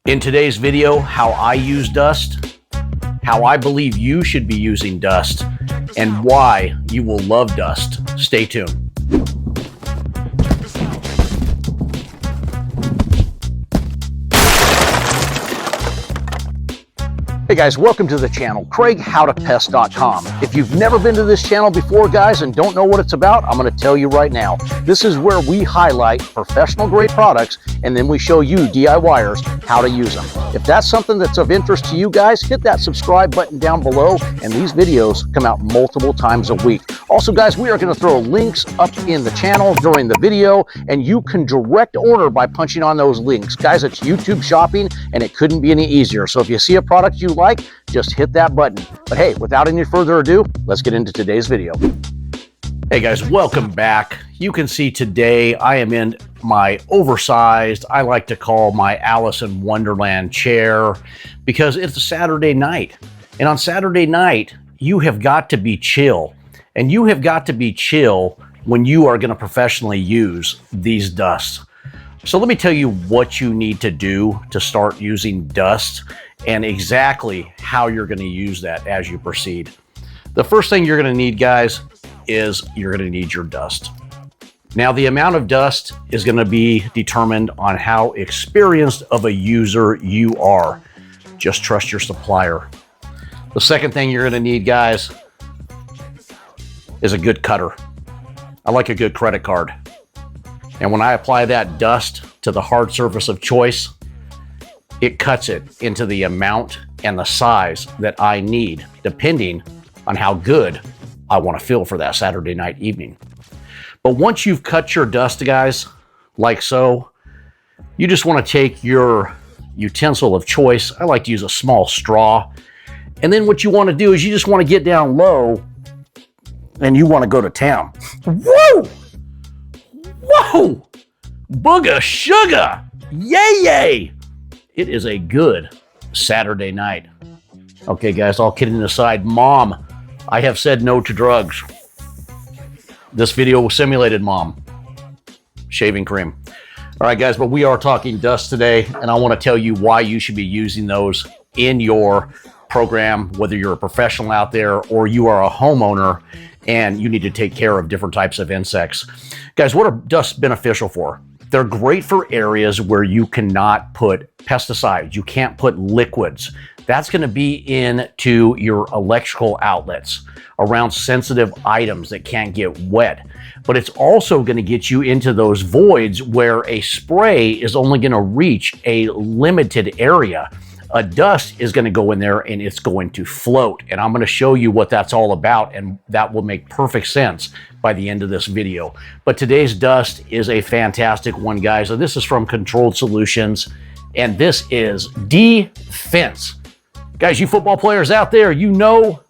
In today's video, how I use dust, how I believe you should be using dust, and why you will love dust. Stay tuned. Hey guys, welcome to the channel, CraigHowToPest.com. If you've never been to this channel before, guys, and don't know what it's about, I'm going to tell you right now. This is where we highlight professional grade products, and then we show you DIYers how to use them. If that's something that's of interest to you guys, hit that subscribe button down below, and these videos come out multiple times a week. Also, guys, we are going to throw links up in the channel during the video, and you can direct order by punching on those links. Guys, it's YouTube shopping, and it couldn't be any easier. So if you see a product you like, just hit that button. But hey, without any further ado, let's get into today's video. Hey guys, welcome back. You can see today I am in my oversized, I like to call my Alice in Wonderland chair, because it's a Saturday night. And on Saturday night, you have got to be chill. And you have got to be chill when you are going to professionally use these dusts. So let me tell you what you need to do to start using dust and exactly how you're going to use that as you proceed. The first thing you're going to need, guys, is you're going to need your dust. Now, the amount of dust is going to be determined on how experienced of a user you are. Just trust your supplier. The second thing you're going to need, guys, is a good cutter. I like a good credit card. And when I apply that dust to the hard surface of choice, it cuts it into the amount and the size that I need, depending on how good I want to feel for that Saturday night evening. But once you've cut your dust, guys, like so, you just want to take your utensil of choice. I like to use a small straw. And then what you want to do is you just want to get down low and you want to go to town. Whoa! Whoa! Booga sugar! Yay, yay! It is a good Saturday night. Okay, guys, all kidding aside, Mom, I have said no to drugs. This video was simulated, Mom. Shaving cream. All right, guys, but we are talking dust today, and I want to tell you why you should be using those in your program, whether you're a professional out there or you are a homeowner and you need to take care of different types of insects. Guys, what are dusts beneficial for? They're great for areas where you cannot put pesticides. You can't put liquids. That's going to be into your electrical outlets, around sensitive items that can't get wet. But it's also going to get you into those voids where a spray is only going to reach a limited area. A dust is going to go in there and it's going to float. And I'm going to show you what that's all about, and that will make perfect sense by the end of this video. But today's dust is a fantastic one, guys. So this is from Controlled Solutions, and this is d-fense. Guys, you football players out there, you know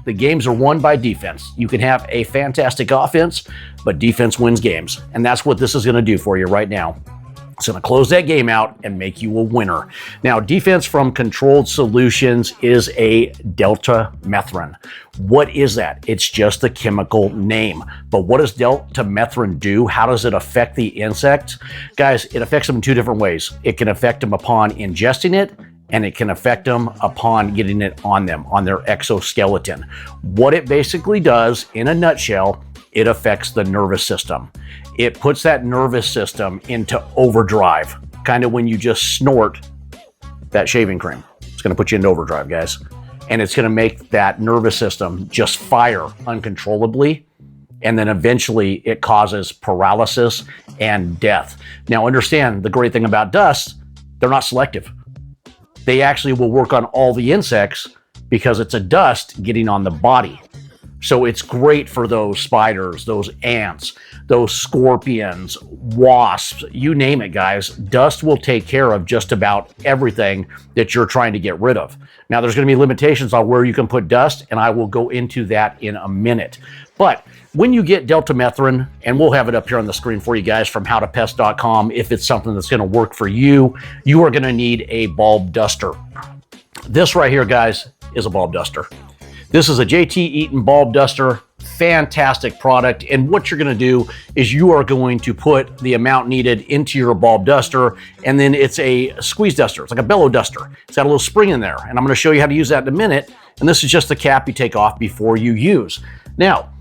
the games are won by defense. You can have a fantastic offense, but defense wins games. And that's what this is going to do for you right now. It's going to close that game out and make you a winner. Now, d-fense from Controlled Solutions is a deltamethrin. What is that? It's just a chemical name. But what does deltamethrin do? How does it affect the insects? Guys, it affects them in two different ways. It can affect them upon ingesting it, and it can affect them upon getting it on them, on their exoskeleton. What it basically does, in a nutshell, it affects the nervous system. It puts that nervous system into overdrive, kind of when you just snort that shaving cream. It's going to put you into overdrive, guys. And it's going to make that nervous system just fire uncontrollably. And then eventually it causes paralysis and death. Now, understand the great thing about dust, they're not selective. They actually will work on all the insects because it's a dust getting on the body. So it's great for those spiders, those ants, those scorpions, wasps, you name it, guys. Dust will take care of just about everything that you're trying to get rid of. Now, there's going to be limitations on where you can put dust, and I will go into that in a minute. But when you get deltamethrin, and we'll have it up here on the screen for you guys from howtopest.com, if it's something that's going to work for you, you are going to need a bulb duster. This right here, guys, is a bulb duster. This is a JT Eaton bulb duster. Fantastic product. And what you're going to do is you are going to put the amount needed into your bulb duster, and then it's a squeeze duster. It's like a bellow duster. It's got a little spring in there, and I'm going to show you how to use that in a minute. And this is just the cap you take off before you use. Now,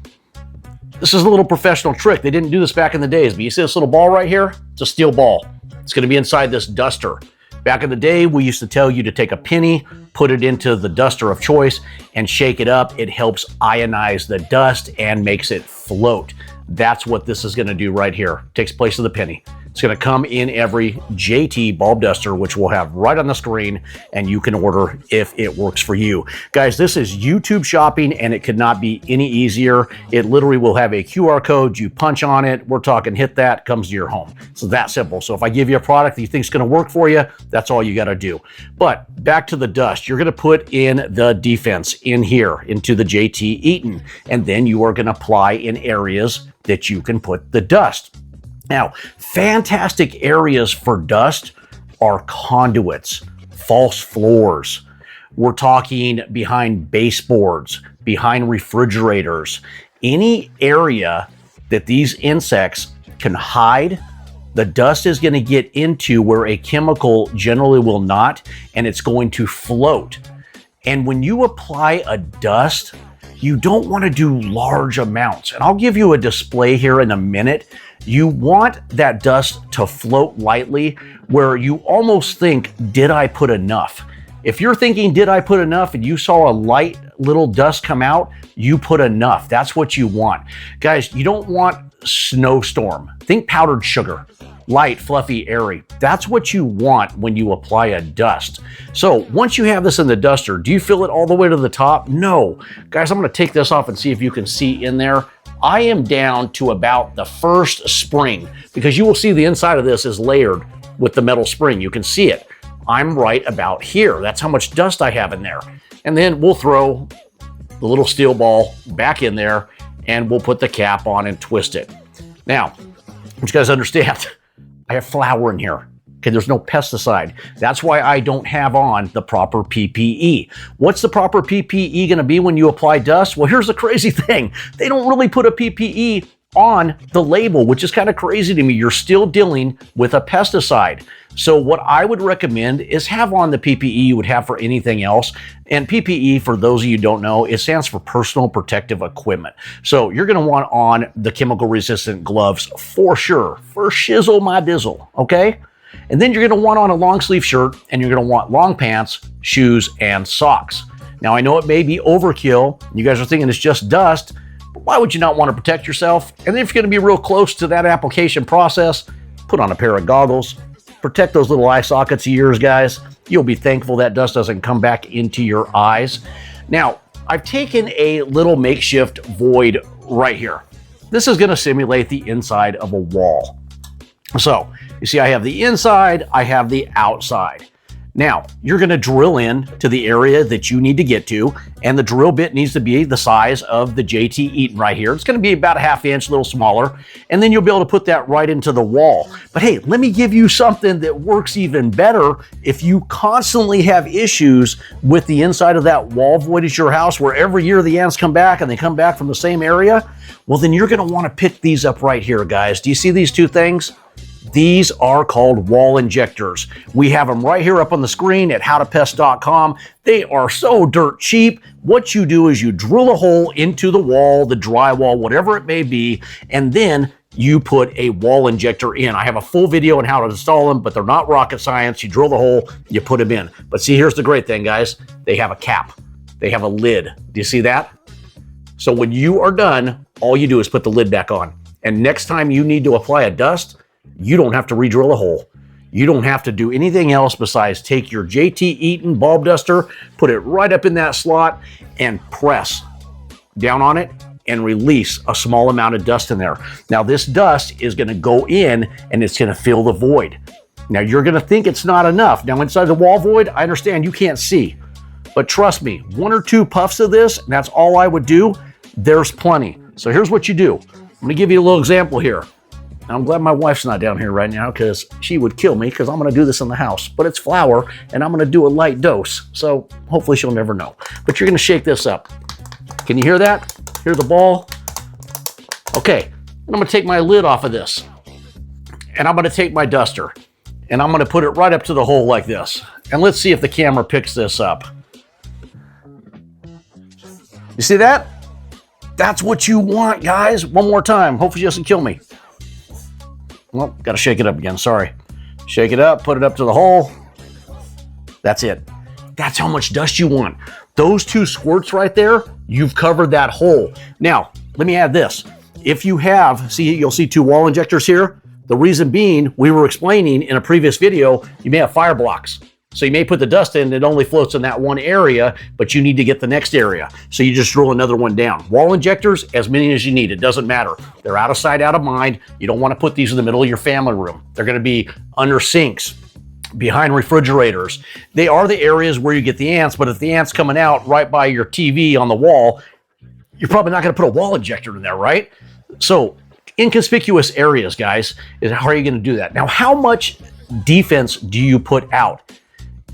this is a little professional trick. They didn't do this back in the days, but you see this little ball right here? It's a steel ball. It's going to be inside this duster. Back in the day, we used to tell you to take a penny, put it into the duster of choice, and shake it up. It helps ionize the dust and makes it float. That's what this is going to do right here. It takes place of the penny. It's going to come in every JT bulb duster, which we'll have right on the screen, and you can order if it works for you. Guys, this is YouTube shopping, and it could not be any easier. It literally will have a QR code. You punch on it. We're talking hit that, comes to your home. So that simple. So if I give you a product that you think is going to work for you, that's all you got to do. But back to the dust. You're going to put in the d-fense in here into the JT Eaton, and then you are going to apply in areas that you can put the dust. Now, fantastic areas for dust are conduits, false floors. We're talking behind baseboards, behind refrigerators, any area that these insects can hide. The dust is going to get into where a chemical generally will not, and it's going to float. And when you apply a dust, you don't want to do large amounts. And I'll give you a display here in a minute. You want that dust to float lightly where you almost think, did I put enough? If you're thinking, did I put enough, and you saw a light little dust come out, you put enough. That's what you want. Guys, you don't want snowstorm. Think powdered sugar. Light, fluffy, airy. That's what you want when you apply a dust. So once you have this in the duster, do you fill it all the way to the top? No. Guys, I'm going to take this off and see if you can see in there. I am down to about the first spring, because you will see the inside of this is layered with the metal spring. You can see it. I'm right about here. That's how much dust I have in there. And then we'll throw the little steel ball back in there, and we'll put the cap on and twist it. Now, you guys understand, I have flour in here. Okay, there's no pesticide. That's why I don't have on the proper PPE. What's the proper PPE going to be when you apply dust? Well, here's the crazy thing. They don't really put a PPE on the label, which is kind of crazy to me. You're still dealing with a pesticide. So what I would recommend is have on the PPE you would have for anything else. And PPE, for those of you who don't know, it stands for personal protective equipment. So you're going to want on the chemical resistant gloves for sure, for shizzle my dizzle, okay? And then you're going to want on a long sleeve shirt, and you're going to want long pants, shoes, and socks. Now, I know it may be overkill. You guys are thinking it's just dust, but why would you not want to protect yourself? And then if you're going to be real close to that application process, put on a pair of goggles. Protect those little eye sockets of yours, guys. You'll be thankful that dust doesn't come back into your eyes. Now, I've taken a little makeshift void right here. This is going to simulate the inside of a wall. So, you see, I have the inside, I have the outside. Now, you're going to drill in to the area that you need to get to, and the drill bit needs to be the size of the JT Eaton right here. It's going to be about a ½ inch, a little smaller, and then you'll be able to put that right into the wall. But hey, let me give you something that works even better if you constantly have issues with the inside of that wall void at your house, where every year the ants come back and they come back from the same area. Well, then you're going to want to pick these up right here, guys. Do you see these two things? These are called wall injectors. We have them right here up on the screen at howtopest.com. They are so dirt cheap. What you do is you drill a hole into the wall, the drywall, whatever it may be, and then you put a wall injector in. I have a full video on how to install them, but they're not rocket science. You drill the hole, you put them in. But see, here's the great thing, guys. They have a cap. They have a lid. Do you see that? So when you are done, all you do is put the lid back on. And next time you need to apply a dust, you don't have to re-drill a hole. You don't have to do anything else besides take your JT Eaton bulb duster, put it right up in that slot, and press down on it and release a small amount of dust in there. Now, this dust is going to go in and it's going to fill the void. Now, you're going to think it's not enough. Now, inside the wall void, I understand you can't see. But trust me, 1 or 2 puffs of this, and that's all I would do, there's plenty. So here's what you do. I'm going to give you a little example here. I'm glad my wife's not down here right now, because she would kill me, because I'm going to do this in the house. But it's flour, and I'm going to do a light dose. So hopefully she'll never know. But you're going to shake this up. Can you hear that? Hear the ball? Okay, and I'm gonna take my lid off of this, and I'm gonna take my duster, and I'm gonna put it right up to the hole like this. And let's see if the camera picks this up. You see that? That's what you want, guys. One more time. Hopefully it doesn't kill me. Well, gotta shake it up again, sorry. Shake it up, put it up to the hole. That's it. That's how much dust you want. Those 2 squirts right there, you've covered that hole. Now, let me add this. If you have, see, you'll see 2 wall injectors here. The reason being, we were explaining in a previous video, you may have fire blocks. So you may put the dust in, it only floats in that one area, but you need to get the next area. So you just drill another one down. Wall injectors, as many as you need, it doesn't matter. They're out of sight, out of mind. You don't want to put these in the middle of your family room. They're going to be under sinks, behind refrigerators. They are the areas where you get the ants, but if the ant's coming out right by your TV on the wall, you're probably not going to put a wall injector in there, right? So inconspicuous areas, guys, is how are you going to do that? Now, how much d-fense do you put out?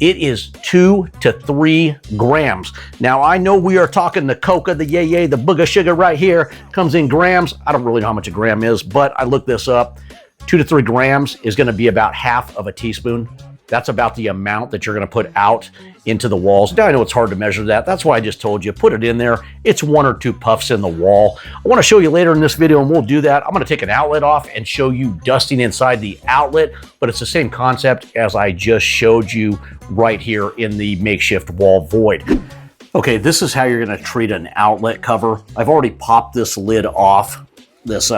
It is 2 to 3 grams. Now, I know we are talking the coca, the yay, the booga sugar right here comes in grams. I don't really know how much a gram is, but I looked this up. 2 to 3 grams is going to be about half of a teaspoon. That's about the amount that you're going to put out into the walls. Now, I know it's hard to measure that. That's why I just told you, put it in there. It's 1 or 2 puffs in the wall. I want to show you later in this video, and we'll do that. I'm going to take an outlet off and show you dusting inside the outlet, but it's the same concept as I just showed you right here in the makeshift wall void. Okay, this is how you're going to treat an outlet cover. I've already popped this lid off, this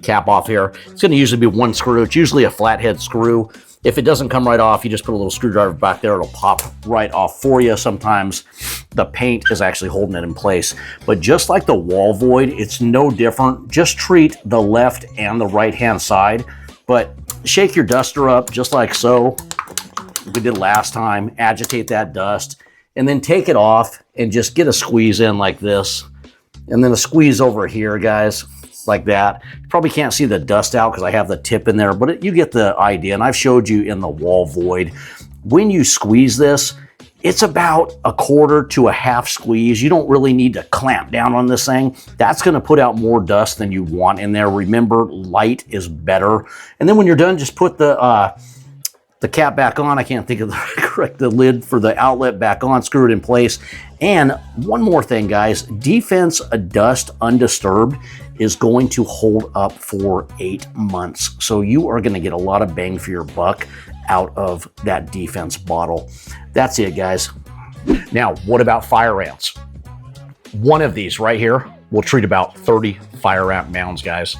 cap off here. It's going to usually be 1 screw. It's usually a flathead screw. If it doesn't come right off, you just put a little screwdriver back there. It'll pop right off for you. Sometimes the paint is actually holding it in place. But just like the wall void, it's no different. Just treat the left and the right-hand side. But shake your duster up just like so. We did last time. Agitate that dust. And then take it off and just get a squeeze in like this. And then a squeeze over here, guys. Like that. You probably can't see the dust out because I have the tip in there, but you get the idea. And I've showed you in the wall void. When you squeeze this, it's about 1/4 to 1/2 squeeze. You don't really need to clamp down on this thing. That's going to put out more dust than you want in there. Remember, light is better. And then when you're done, just put the cap back on. I can't think of the lid for the outlet back on. Screw it in place. And one more thing, guys. d-fense dust undisturbed is going to hold up for 8 months. So you are going to get a lot of bang for your buck out of that d-fense bottle. That's it, guys. Now, what about fire ants? One of these right here will treat about 30 fire ant mounds, guys.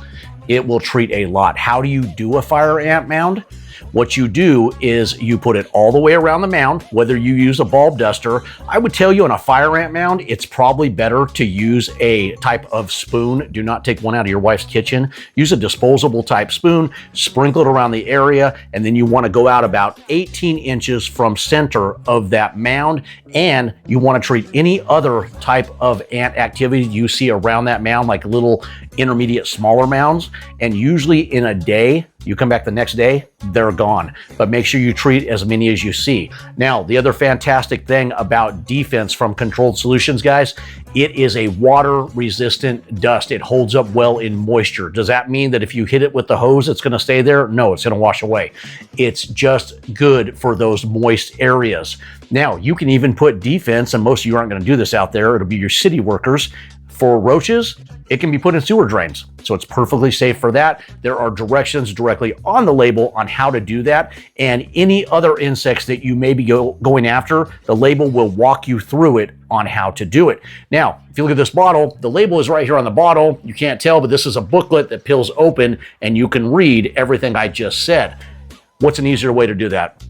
It will treat a lot. How do you do a fire ant mound? What you do is you put it all the way around the mound, whether you use a bulb duster. I would tell you on a fire ant mound, it's probably better to use a type of spoon. Do not take one out of your wife's kitchen. Use a disposable type spoon, sprinkle it around the area, and then you want to go out about 18 inches from center of that mound, and you want to treat any other type of ant activity you see around that mound, like little intermediate smaller mounds, and usually in a day, you come back the next day, they're gone. But make sure you treat as many as you see. Now, the other fantastic thing about d-fense from Controlled Solutions, guys, it is a water-resistant dust. It holds up well in moisture. Does that mean that if you hit it with the hose, it's gonna stay there? No, it's gonna wash away. It's just good for those moist areas. Now, you can even put d-fense, and most of you aren't gonna do this out there, it'll be your city workers. For roaches, it can be put in sewer drains. So it's perfectly safe for that. There are directions directly on the label on how to do that. And any other insects that you may be going after, the label will walk you through it on how to do it. Now, if you look at this bottle, the label is right here on the bottle. You can't tell, but this is a booklet that peels open and you can read everything I just said. What's an easier way to do that?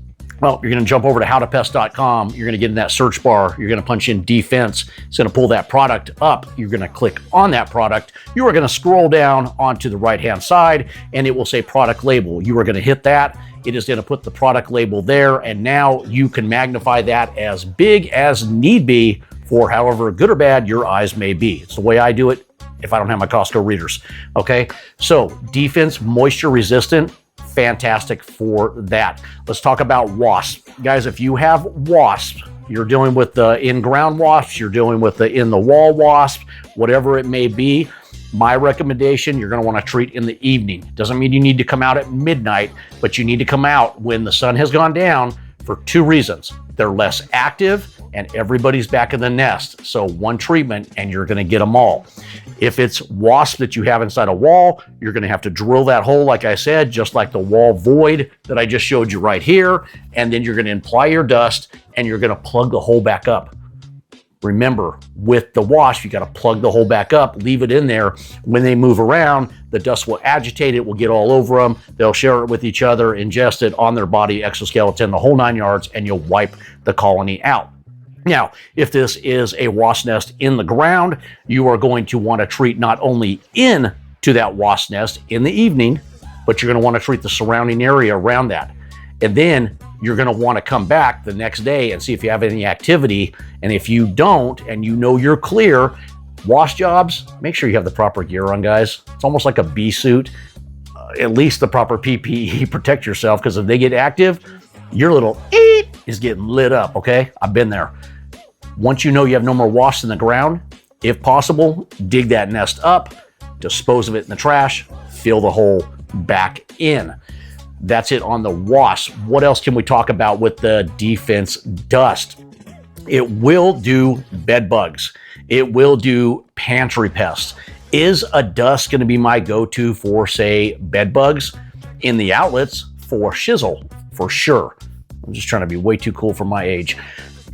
Well, you're going to jump over to howtopest.com. You're going to get in that search bar. You're going to punch in d-fense. It's going to pull that product up. You're going to click on that product. You are going to scroll down onto the right-hand side, and it will say product label. You are going to hit that. It is going to put the product label there, and now you can magnify that as big as need be for however good or bad your eyes may be. It's the way I do it if I don't have my Costco readers. Okay, so d-fense, moisture resistant. Fantastic for that. Let's talk about wasps. Guys, if you have wasps you're dealing with the in-ground wasps, you're dealing with the in-the-wall wasp, whatever it may be, my recommendation, you're going to want to treat in the evening. Doesn't mean you need to come out at midnight, but you need to come out when the sun has gone down for 2 reasons. They're less active and everybody's back in the nest. So one treatment and you're going to get them all. If it's wasp that you have inside a wall, you're going to have to drill that hole, like I said, just like the wall void that I just showed you right here. And then you're going to apply your dust and you're going to plug the hole back up. Remember, with the wasp, you got to plug the hole back up, leave it in there. When they move around, the dust will agitate, it will get all over them. They'll share it with each other, ingest it on their body, exoskeleton, the whole 9 yards, and you'll wipe the colony out. Now, if this is a wasp nest in the ground, you are going to want to treat not only into that wasp nest in the evening, but you're going to want to treat the surrounding area around that. And then you're going to want to come back the next day and see if you have any activity. And if you don't, and you know you're clear, wasp jobs, make sure you have the proper gear on, guys. It's almost like a bee suit. At least the proper PPE, protect yourself, because if they get active, your little eep is getting lit up, okay? I've been there. Once you know you have no more wasps in the ground, if possible, dig that nest up, dispose of it in the trash, fill the hole back in. That's it on the wasp. What else can we talk about with the d-fense dust? It will do bed bugs. It will do pantry pests. Is a dust going to be my go-to for, say, bed bugs? In the outlets, for shizzle, for sure. I'm just trying to be way too cool for my age.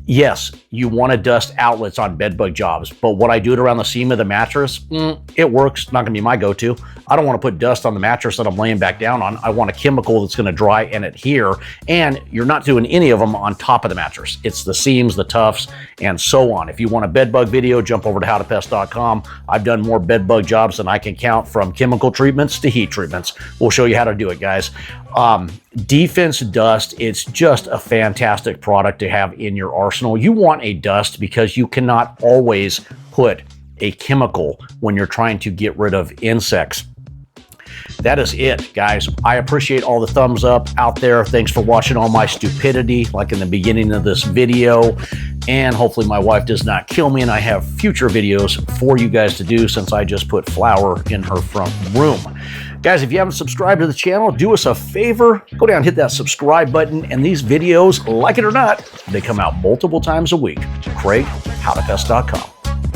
Yes, you want to dust outlets on bed bug jobs, but would I do it around the seam of the mattress? It works. Not going to be my go-to. I don't want to put dust on the mattress that I'm laying back down on. I want a chemical that's going to dry and adhere, and you're not doing any of them on top of the mattress. It's the seams, the tufts, and so on. If you want a bed bug video, jump over to howtopest.com. I've done more bed bug jobs than I can count, from chemical treatments to heat treatments. We'll show you how to do it, guys. d-fense dust, it's just a fantastic product to have in your arsenal. You want a dust because you cannot always put a chemical when you're trying to get rid of insects. That is it, guys. I appreciate all the thumbs up out there. Thanks for watching all my stupidity, like in the beginning of this video. And hopefully my wife does not kill me and I have future videos for you guys to do, since I just put flour in her front room. Guys, if you haven't subscribed to the channel, do us a favor, go down and hit that subscribe button. And these videos, like it or not, they come out multiple times a week. Craig, howtopest.com.